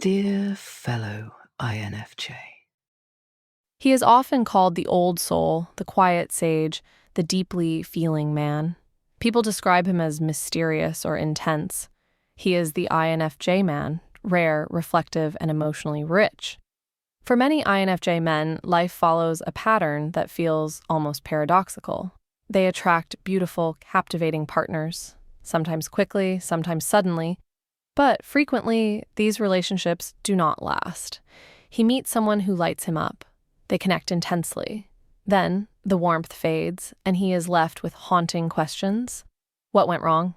Dear fellow INFJ. He is often called the old soul, the quiet sage, the deeply feeling man. People describe him as mysterious or intense. He is the INFJ man, rare, reflective, and emotionally rich. For many INFJ men, life follows a pattern that feels almost paradoxical. They attract beautiful, captivating partners, sometimes quickly, sometimes suddenly, but frequently, these relationships do not last. He meets someone who lights him up. They connect intensely. Then, the warmth fades, and he is left with haunting questions. What went wrong?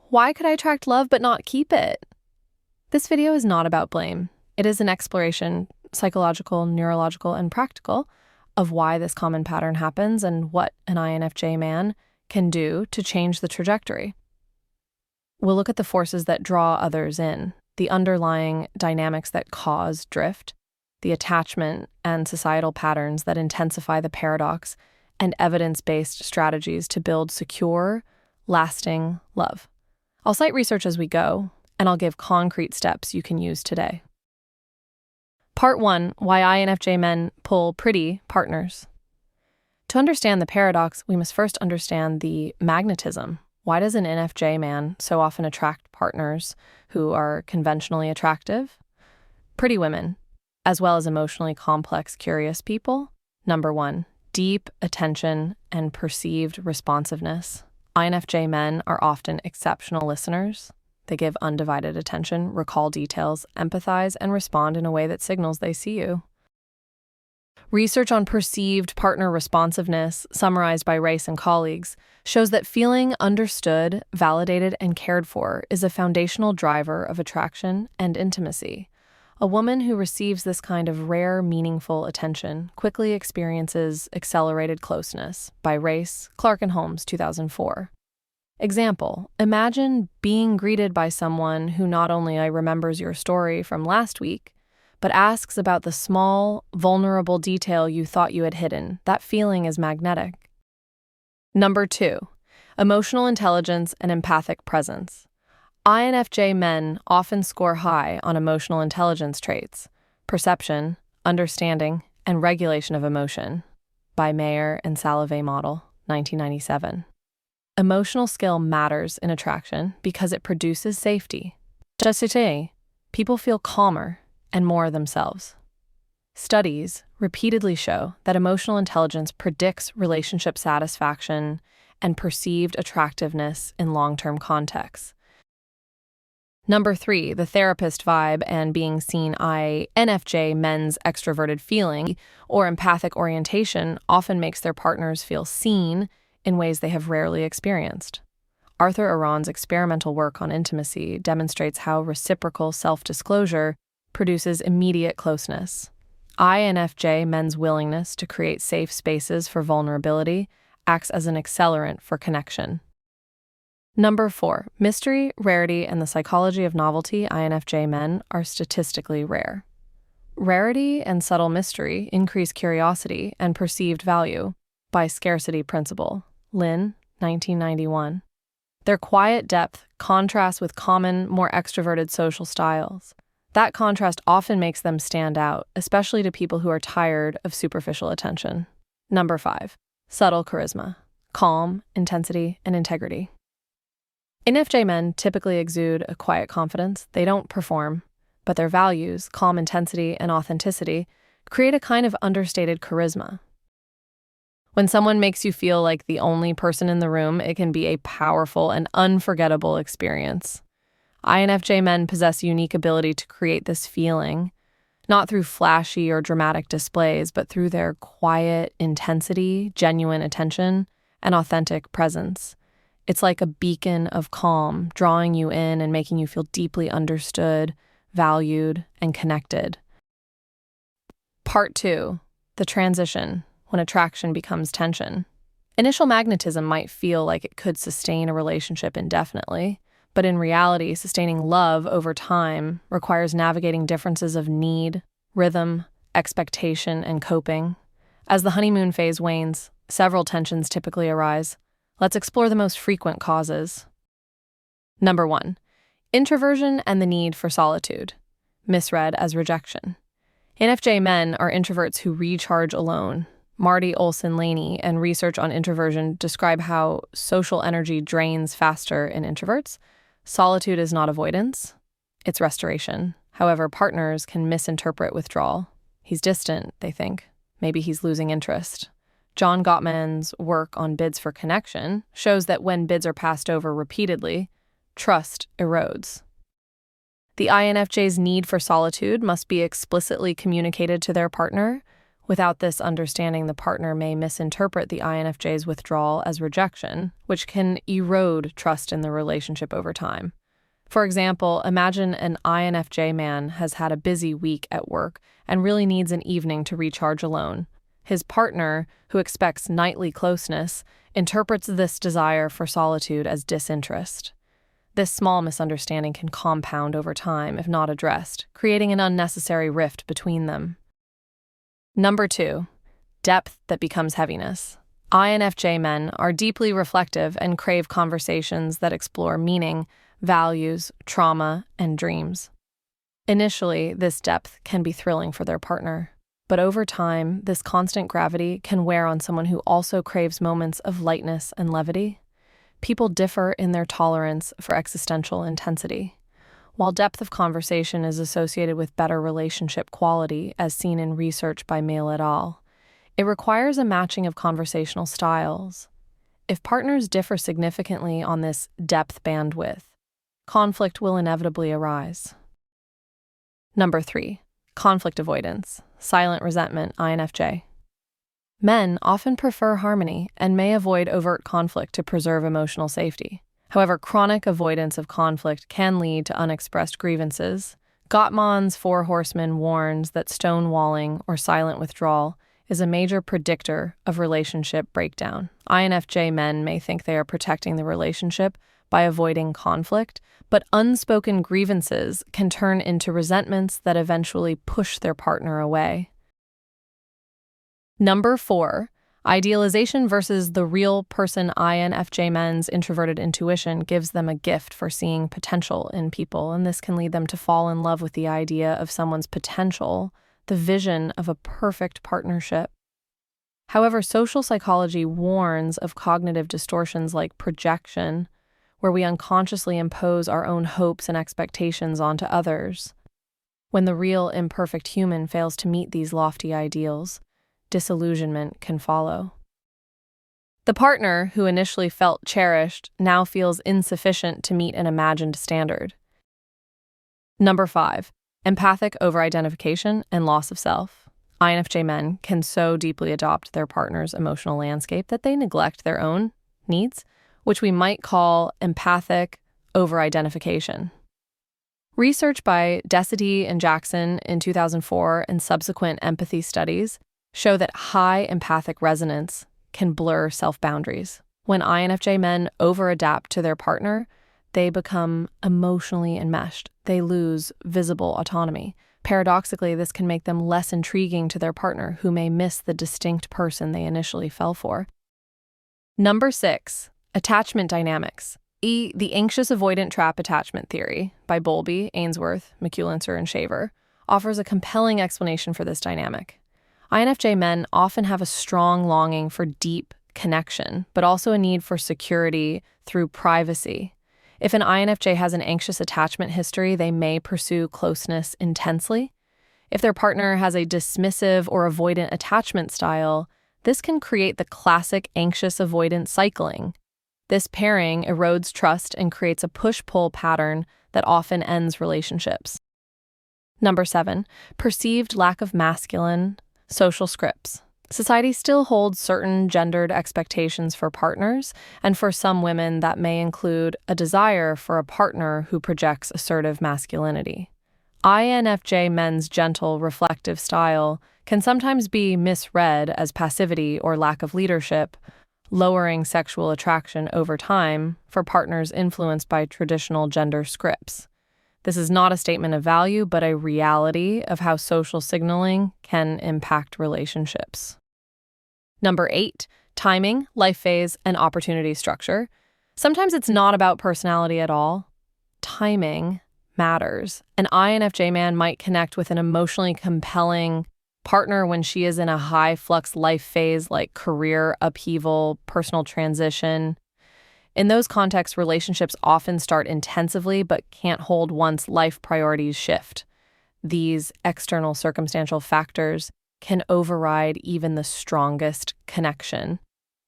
Why could I attract love but not keep it? This video is not about blame. It is an exploration, psychological, neurological, and practical, of why this common pattern happens and what an INFJ man can do to change the trajectory. We'll look at the forces that draw others in, the underlying dynamics that cause drift, the attachment and societal patterns that intensify the paradox, and evidence-based strategies to build secure, lasting love. I'll cite research as we go, and I'll give concrete steps you can use today. Part 1, Why INFJ Men Pull Pretty Partners. To understand the paradox, we must first understand the magnetism. Why does an INFJ man so often attract partners who are conventionally attractive? Pretty women, as well as emotionally complex, curious people. Number 1, deep attention and perceived responsiveness. INFJ men are often exceptional listeners. They give undivided attention, recall details, empathize, and respond in a way that signals they see you. Research on perceived partner responsiveness, summarized by Rice and colleagues, shows that feeling understood, validated, and cared for is a foundational driver of attraction and intimacy. A woman who receives this kind of rare, meaningful attention quickly experiences accelerated closeness, by Rice, Clark and Holmes, 2004. Example, imagine being greeted by someone who not only remembers your story from last week, but asks about the small, vulnerable detail you thought you had hidden. That feeling is magnetic. Number 2, emotional intelligence and empathic presence. INFJ men often score high on emotional intelligence traits, perception, understanding, and regulation of emotion, by Mayer and Salovey model, 1997. Emotional skill matters in attraction because it produces safety. Just today, people feel calmer and more themselves. Studies repeatedly show that emotional intelligence predicts relationship satisfaction and perceived attractiveness in long-term contexts. Number 3, the therapist vibe and being seen. INFJ men's extroverted feeling or empathic orientation often makes their partners feel seen in ways they have rarely experienced. Arthur Aron's experimental work on intimacy demonstrates how reciprocal self-disclosure produces immediate closeness. INFJ men's willingness to create safe spaces for vulnerability acts as an accelerant for connection. Number 4, mystery, rarity, and the psychology of novelty. INFJ men are statistically rare. Rarity and subtle mystery increase curiosity and perceived value, by scarcity principle. Lin, 1991. Their quiet depth contrasts with common, more extroverted social styles. That contrast often makes them stand out, especially to people who are tired of superficial attention. Number 5, subtle charisma, calm, intensity, and integrity. INFJ men typically exude a quiet confidence. They don't perform, but their values, calm intensity and authenticity, create a kind of understated charisma. When someone makes you feel like the only person in the room, it can be a powerful and unforgettable experience. INFJ men possess a unique ability to create this feeling, not through flashy or dramatic displays, but through their quiet intensity, genuine attention, and authentic presence. It's like a beacon of calm, drawing you in and making you feel deeply understood, valued, and connected. Part 2, the transition, when attraction becomes tension. Initial magnetism might feel like it could sustain a relationship indefinitely, but in reality, sustaining love over time requires navigating differences of need, rhythm, expectation, and coping. As the honeymoon phase wanes, several tensions typically arise. Let's explore the most frequent causes. Number 1, Introversion and the need for solitude, misread as rejection. INFJ men are introverts who recharge alone. Marty Olson-Laney and research on introversion describe how social energy drains faster in introverts. Solitude is not avoidance, it's restoration. However, partners can misinterpret withdrawal. He's distant, they think. Maybe he's losing interest. John Gottman's work on bids for connection shows that when bids are passed over repeatedly, trust erodes. The INFJ's need for solitude must be explicitly communicated to their partner. Without this understanding, the partner may misinterpret the INFJ's withdrawal as rejection, which can erode trust in the relationship over time. For example, imagine an INFJ man has had a busy week at work and really needs an evening to recharge alone. His partner, who expects nightly closeness, interprets this desire for solitude as disinterest. This small misunderstanding can compound over time if not addressed, creating an unnecessary rift between them. Number 2, depth that becomes heaviness. INFJ men are deeply reflective and crave conversations that explore meaning, values, trauma, and dreams. Initially, this depth can be thrilling for their partner, but over time, this constant gravity can wear on someone who also craves moments of lightness and levity. People differ in their tolerance for existential intensity. While depth of conversation is associated with better relationship quality, as seen in research by Mail et al., it requires a matching of conversational styles. If partners differ significantly on this depth bandwidth, conflict will inevitably arise. Number 3, conflict avoidance, silent resentment, INFJ. Men often prefer harmony and may avoid overt conflict to preserve emotional safety. However, chronic avoidance of conflict can lead to unexpressed grievances. Gottman's Four Horsemen warns that stonewalling or silent withdrawal is a major predictor of relationship breakdown. INFJ men may think they are protecting the relationship by avoiding conflict, but unspoken grievances can turn into resentments that eventually push their partner away. Number 4, idealization versus the real person. INFJ men's introverted intuition gives them a gift for seeing potential in people, and this can lead them to fall in love with the idea of someone's potential, the vision of a perfect partnership. However, social psychology warns of cognitive distortions like projection, where we unconsciously impose our own hopes and expectations onto others. When the real, imperfect human fails to meet these lofty ideals, disillusionment can follow. The partner who initially felt cherished now feels insufficient to meet an imagined standard. Number 5, empathic over-identification and loss of self. INFJ men can so deeply adopt their partner's emotional landscape that they neglect their own needs, which we might call empathic over-identification. Research by Desity and Jackson in 2004 and subsequent empathy studies show that high empathic resonance can blur self-boundaries. When INFJ men over-adapt to their partner, they become emotionally enmeshed. They lose visible autonomy. Paradoxically, this can make them less intriguing to their partner, who may miss the distinct person they initially fell for. Number 6, attachment dynamics. The anxious avoidant trap attachment theory by Bowlby, Ainsworth, McCulincer, and Shaver offers a compelling explanation for this dynamic. INFJ men often have a strong longing for deep connection, but also a need for security through privacy. If an INFJ has an anxious attachment history, they may pursue closeness intensely. If their partner has a dismissive or avoidant attachment style, this can create the classic anxious avoidant cycling. This pairing erodes trust and creates a push-pull pattern that often ends relationships. Number 7, perceived lack of masculine social scripts. Society still holds certain gendered expectations for partners, and for some women that may include a desire for a partner who projects assertive masculinity. INFJ men's gentle, reflective style can sometimes be misread as passivity or lack of leadership, lowering sexual attraction over time for partners influenced by traditional gender scripts. This is not a statement of value, but a reality of how social signaling can impact relationships. Number 8, timing, life phase, and opportunity structure. Sometimes it's not about personality at all. timing matters. An INFJ man might connect with an emotionally compelling partner when she is in a high flux life phase like career upheaval, personal transition. In those contexts, relationships often start intensively but can't hold once life priorities shift. These external circumstantial factors can override even the strongest connection,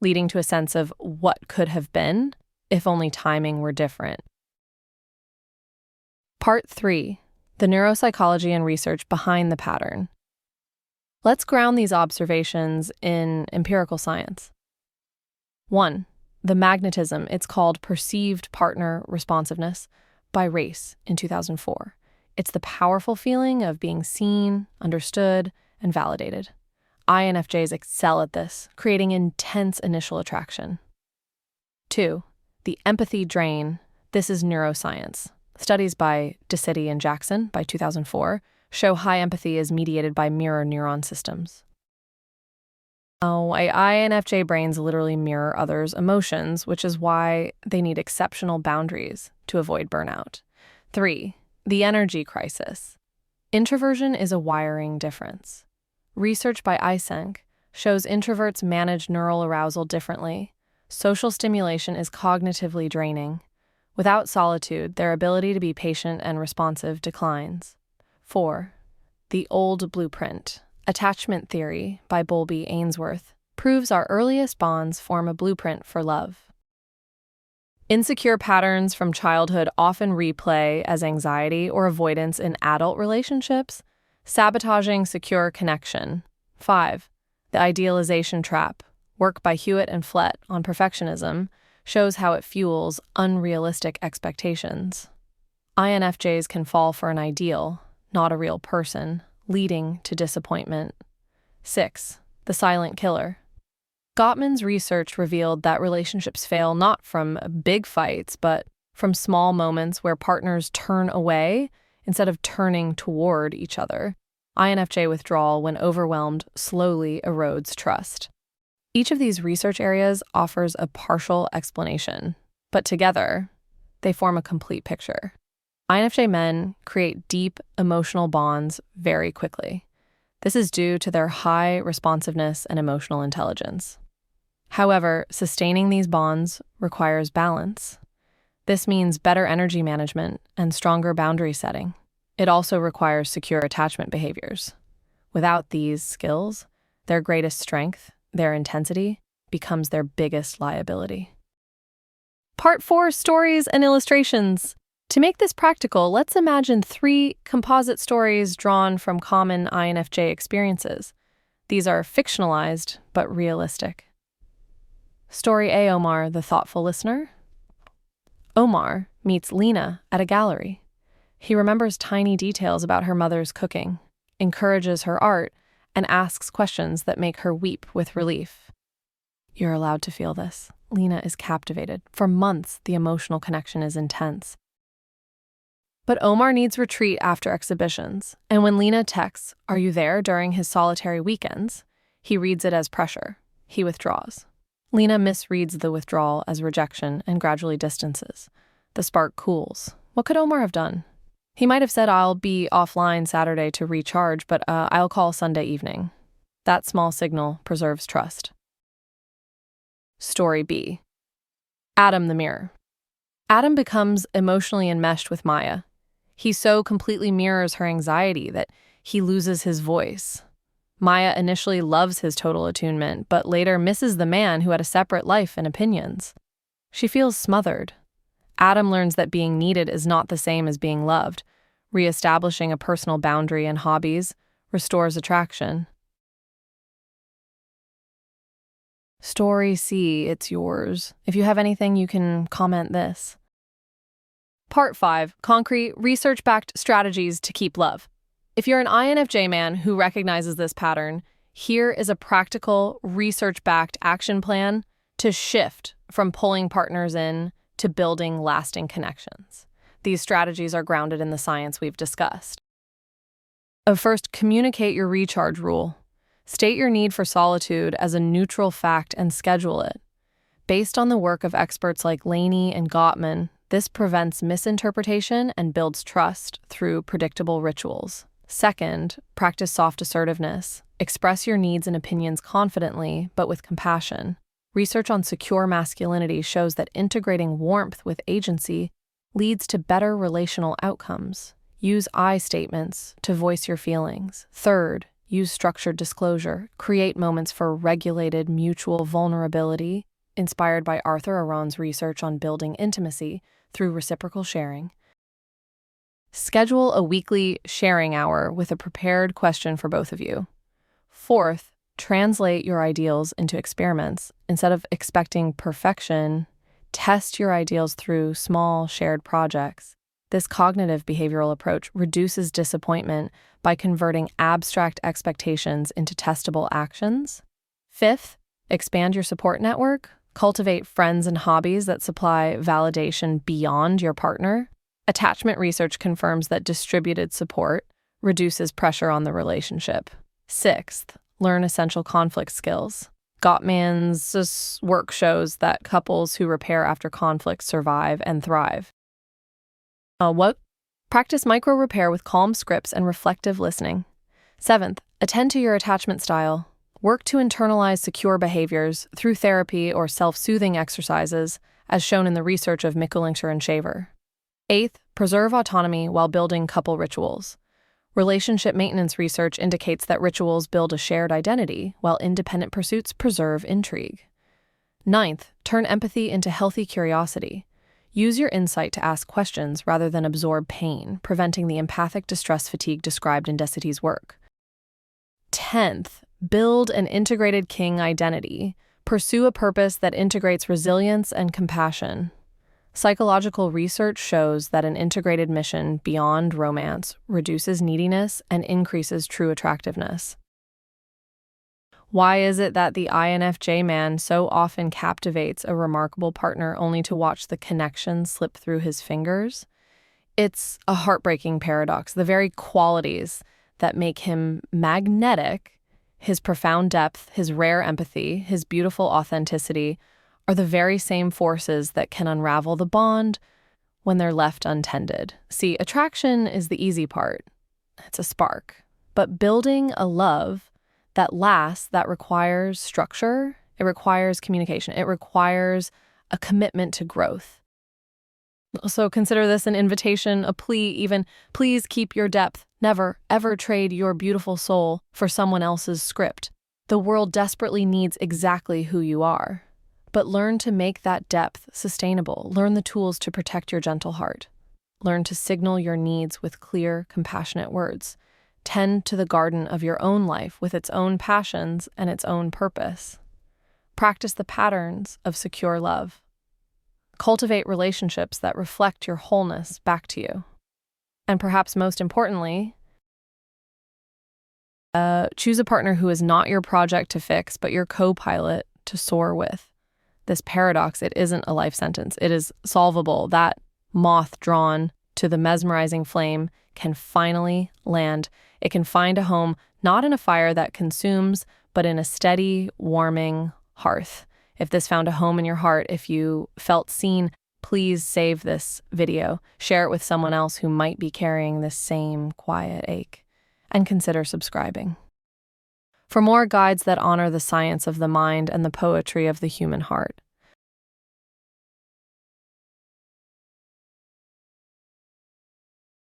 leading to a sense of what could have been if only timing were different. Part 3. The neuropsychology and research behind the pattern. Let's ground these observations in empirical science. 1. The magnetism, it's called perceived partner responsiveness, by Race in 2004. It's the powerful feeling of being seen, understood, and validated. INFJs excel at this, creating intense initial attraction. 2. The empathy drain. This is neuroscience. Studies by DeCity and Jackson by 2004 show high empathy is mediated by mirror neuron systems. INFJ brains literally mirror others' emotions, which is why they need exceptional boundaries to avoid burnout. 3. The energy crisis. Introversion is a wiring difference. Research by Ainsworth shows introverts manage neural arousal differently. Social stimulation is cognitively draining. Without solitude, their ability to be patient and responsive declines. 4. The old blueprint. Attachment theory by Bowlby, Ainsworth proves our earliest bonds form a blueprint for love. Insecure patterns from childhood often replay as anxiety or avoidance in adult relationships, sabotaging secure connection. 5. The idealization trap. Work by Hewitt and Flett on perfectionism shows how it fuels unrealistic expectations. INFJs can fall for an ideal, not a real person, leading to disappointment. 6. The silent killer. Gottman's research revealed that relationships fail not from big fights, but from small moments where partners turn away instead of turning toward each other. INFJ withdrawal when overwhelmed slowly erodes trust. Each of these research areas offers a partial explanation, but together, they form a complete picture. INFJ men create deep emotional bonds very quickly. This is due to their high responsiveness and emotional intelligence. However, sustaining these bonds requires balance. This means better energy management and stronger boundary setting. It also requires secure attachment behaviors. Without these skills, their greatest strength, their intensity, becomes their biggest liability. Part 4, stories and illustrations. To make this practical, let's imagine 3 composite stories drawn from common INFJ experiences. These are fictionalized, but realistic. Story A, Omar, the thoughtful listener. Omar meets Lena at a gallery. He remembers tiny details about her mother's cooking, encourages her art, and asks questions that make her weep with relief. You're allowed to feel this. Lena is captivated. For months, the emotional connection is intense. But Omar needs retreat after exhibitions, and when Lena texts, "Are you there?" during his solitary weekends, he reads it as pressure. He withdraws. Lena misreads the withdrawal as rejection and gradually distances. The spark cools. What could Omar have done? He might have said, "I'll be offline Saturday to recharge, but I'll call Sunday evening." That small signal preserves trust. Story B. Adam the mirror. Adam becomes emotionally enmeshed with Maya. He so completely mirrors her anxiety that he loses his voice. Maya initially loves his total attunement, but later misses the man who had a separate life and opinions. She feels smothered. Adam learns that being needed is not the same as being loved. Reestablishing a personal boundary and hobbies restores attraction. Story C, it's yours. If you have anything, you can comment this. Part 5, concrete, research-backed strategies to keep love. If you're an INFJ man who recognizes this pattern, here is a practical, research-backed action plan to shift from pulling partners in to building lasting connections. These strategies are grounded in the science we've discussed. First, communicate your recharge rule. State your need for solitude as a neutral fact and schedule it. Based on the work of experts like Laney and Gottman, This prevents misinterpretation and builds trust through predictable rituals. Second, practice soft assertiveness. Express your needs and opinions confidently, but with compassion. Research on secure masculinity shows that integrating warmth with agency leads to better relational outcomes. Use I statements to voice your feelings. Third, use structured disclosure. Create moments for regulated mutual vulnerability, inspired by Aron's research on building intimacy through reciprocal sharing. Schedule a weekly sharing hour with a prepared question for both of you. Fourth, translate your ideals into experiments. Instead of expecting perfection, test your ideals through small shared projects. This cognitive behavioral approach reduces disappointment by converting abstract expectations into testable actions. Fifth, expand your support network. Cultivate friends and hobbies that supply validation beyond your partner. Attachment research confirms that distributed support reduces pressure on the relationship. Sixth, learn essential conflict skills. Gottman's work shows that couples who repair after conflict survive and thrive. Practice micro-repair with calm scripts and reflective listening. Seventh, attend to your attachment style. Work to internalize secure behaviors through therapy or self-soothing exercises, as shown in the research of Mikulinkshire and Shaver. Eighth, preserve autonomy while building couple rituals. Relationship maintenance research indicates that rituals build a shared identity, while independent pursuits preserve intrigue. Ninth, turn empathy into healthy curiosity. Use your insight to ask questions rather than absorb pain, preventing the empathic distress fatigue described in Desitti's work. 10th, build an integrated king identity. Pursue a purpose that integrates resilience and compassion. Psychological research shows that an integrated mission beyond romance reduces neediness and increases true attractiveness. Why is it that the INFJ man so often captivates a remarkable partner only to watch the connection slip through his fingers? It's a heartbreaking paradox. The very qualities that make him magnetic, his profound depth, his rare empathy, his beautiful authenticity, are the very same forces that can unravel the bond when they're left untended. See, attraction is the easy part. It's a spark. But building a love that lasts, that requires structure, it requires communication, it requires a commitment to growth. So consider this an invitation, a plea even, please keep your depth. Never, ever trade your beautiful soul for someone else's script. The world desperately needs exactly who you are. But learn to make that depth sustainable. Learn the tools to protect your gentle heart. Learn to signal your needs with clear, compassionate words. Tend to the garden of your own life with its own passions and its own purpose. Practice the patterns of secure love. Cultivate relationships that reflect your wholeness back to you. And perhaps most importantly, choose a partner who is not your project to fix, but your co-pilot to soar with. This paradox, it isn't a life sentence. It is solvable. That moth drawn to the mesmerizing flame can finally land. It can find a home, not in a fire that consumes, but in a steady, warming hearth. If this found a home in your heart, if you felt seen, please save this video. Share it with someone else who might be carrying this same quiet ache. And consider subscribing. For more guides that honor the science of the mind and the poetry of the human heart,